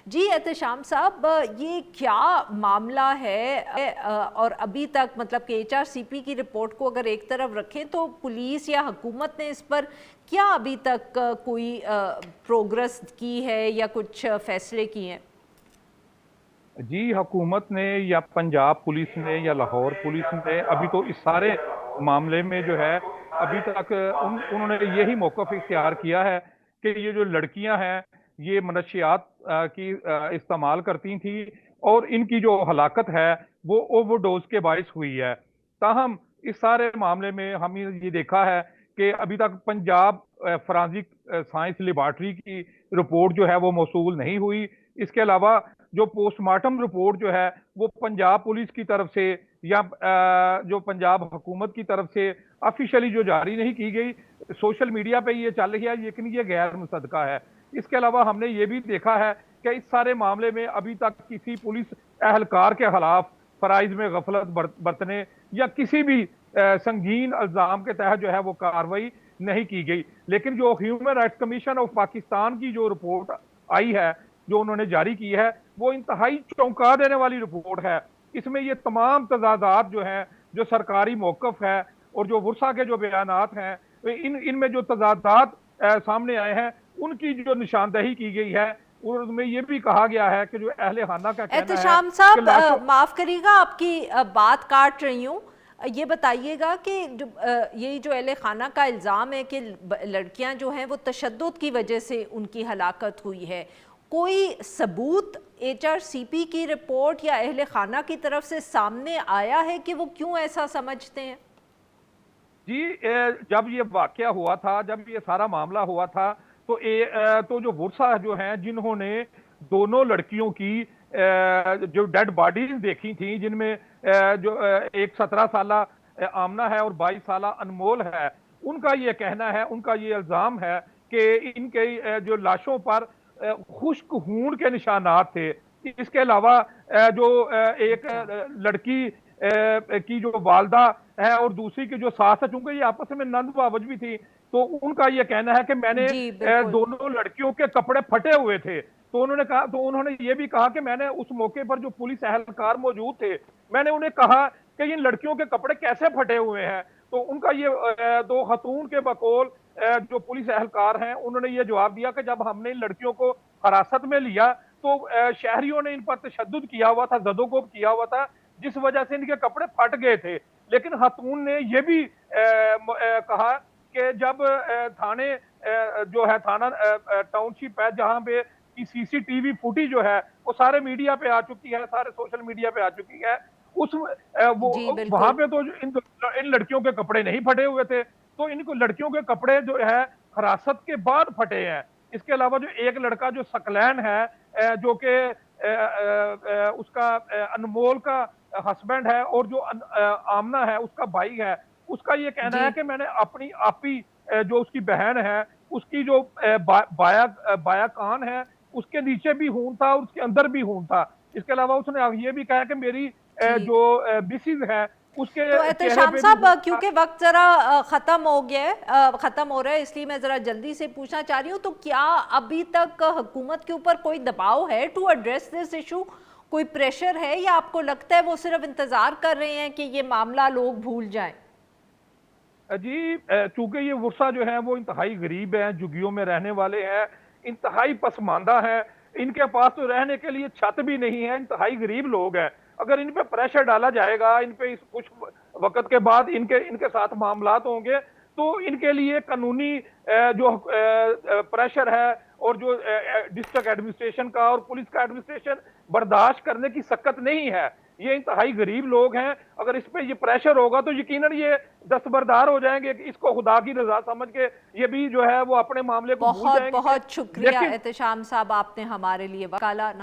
जी एहतशाम साहब, ये क्या मामला है? और अभी तक मतलब कि एचआरसीपी की रिपोर्ट को अगर एक तरफ रखें तो पुलिस या हुकूमत ने इस पर क्या अभी तक कोई प्रोग्रेस की है या कुछ फैसले किए हैं? जी, हुकूमत ने या पंजाब पुलिस ने या लाहौर पुलिस ने अभी तो इस सारे मामले में जो है अभी तक उन्होंने यही मौक़िफ़ इख्तियार किया है कि ये जो लड़कियां हैं ये मनशियात की इस्तेमाल करती थी और इनकी जो हलाकत है वो ओवरडोज के बाइस हुई है। ताहम इस सारे मामले में हमने ये देखा है कि अभी तक पंजाब फॉरेंसिक साइंस लेबॉरेटरी की रिपोर्ट जो है वो मौसूल नहीं हुई। इसके अलावा जो पोस्टमार्टम रिपोर्ट जो है वो पंजाब पुलिस की तरफ से या जो पंजाब हुकूमत की तरफ से ऑफिशियली जो जारी नहीं की गई, सोशल मीडिया पे ये चल रही है, लेकिन ये गैर मुसद्दका है। इसके अलावा हमने ये भी देखा है कि इस सारे मामले में अभी तक किसी पुलिस एहलकार के खिलाफ फराइज में गफलत बरतने या किसी भी संगीन इल्जाम के तहत जो है वो कार्रवाई नहीं की गई। लेकिन जो human rights commission of Pakistan की जो रिपोर्ट आई है, जो उन्होंने जारी की है, वो इंतहाई चौंका देने वाली रिपोर्ट है। इसमें ये तमाम तजादात जो हैं, जो सरकारी मौक़िफ़ है और जो वर्षा के जो बयानात हैं, इनमें जो तजादात सामने आए हैं, उनकी जो निशानदही की गई है, और उसमें ये भी कहा गया है कि जो अहले खाना का कहना है एहतशाम कि साहब, माफ़ करिएगा आपकी बात काट रही हूँ। ये बताइएगा कि यही जो अहले खाना का इल्ज़ाम है कि लड़कियां जो हैं वो तशद्दुद की वजह से उनकी हलाकत हुई है, कोई सबूत एचआरसीपी की रिपोर्ट या अहले खाना की तरफ से सामने आया है कि वो क्यों ऐसा समझते हैं? जी, जब ये वाकया हुआ था, जब ये सारा मामला हुआ था, तो जो वर्षा जो हैं जिन्होंने दोनों लड़कियों की जो डेड बॉडीज देखी थी, जिनमें जो एक 17 साला आमना है और 22 साला अनमोल है, उनका ये कहना है, उनका ये इल्जाम है कि इनके जो लाशों पर खुश्क खून के निशानात थे। इसके अलावा जो एक लड़की की जो वालदा है और दूसरी की जो सास है, चूंकि ये आपस में नंद बावज भी थी, तो उनका ये कहना है कि मैंने जी बिल्कुल। दोनों लड़कियों के कपड़े फटे हुए थे। तो उन्होंने ये भी कहा कि मैंने उस मौके पर जो पुलिस एहलकार मौजूद थे, मैंने उन्हें कहा कि इन लड़कियों के कपड़े कैसे फटे हुए हैं। तो उनका ये दो खतून के बकौल जो पुलिस एहलकार हैं, उन्होंने ये जवाब दिया कि जब हमने इन लड़कियों को हिरासत में लिया तो शहरियों ने इन पर तशद्दुद किया हुआ था, जदोकोब किया हुआ था, जिस वजह से इनके कपड़े फट गए थे। लेकिन खातून ने यह भी कहा कि जब थाने जो है थाना टाउनशिप है जहां पे की सीसीटीवी फुटेज जो है वो सारे मीडिया पे आ चुकी है, सारे सोशल मीडिया पे आ चुकी है, उस जी वो वहां बिल्कुल। पे तो इन लड़कियों के कपड़े नहीं फटे हुए थे। तो इनको लड़कियों के कपड़े जो है हिरासत के बाद फटे हैं। इसके अलावा जो एक लड़का जो सकलैन है, जो कि उसका अनमोल का हस्बैंड है और जो आमना है उसका भाई है, उसका ये कहना है जी कि मैंने अपनी आपी जो उसकी बहन है, उसकी जो बाया कान है, उसके नीचे भी खून था और उसके अंदर भी खून था। इसके अलावा उसने ये भी कहा कि मेरी जी। जो मिसिज है तो उसके चेहरे एहतशाम पे भी साहब, खून था। क्योंकि वक्त ज़रा ख़त्म हो गया है, ख़त्म हो रहा है, इसलिए मैं ज़रा जल्दी से पूछना चाह रही हूँ, तो क्या अभी तक हुकूमत के ऊपर कोई दबाव है टू एड्रेस दिस इशू? कोई प्रेशर है या आपको लगता है वो सिर्फ इंतज़ार कर रहे हैं कि ये मामला लोग भूल जाएं? जी, चूंकि ये वर्षा जो है वो इंतहाई गरीब है, झुग्गियों में रहने वाले हैं, इंतहाई पसमानदा है, इनके पास तो रहने के लिए छत भी नहीं है, इंतहाई गरीब लोग हैं। अगर इन पे प्रेशर डाला जाएगा, इन पे इस कुछ वक्त के बाद इनके इनके साथ मामलात होंगे, तो इनके लिए कानूनी जो प्रेशर है और जो डिस्ट्रिक्ट एडमिनिस्ट्रेशन का और पुलिस का एडमिनिस्ट्रेशन बर्दाश्त करने की सकत नहीं है। ये इंतहाई गरीब लोग हैं, अगर इस पे ये प्रेशर होगा तो यकीनन ये दस्तबरदार हो जाएंगे कि इसको खुदा की रजा समझ के ये भी जो है वो अपने मामले को भूल बहुत जाएंगे। बहुत शुक्रिया लेकिन एहतशाम साहब, आपने हमारे लिए वकाला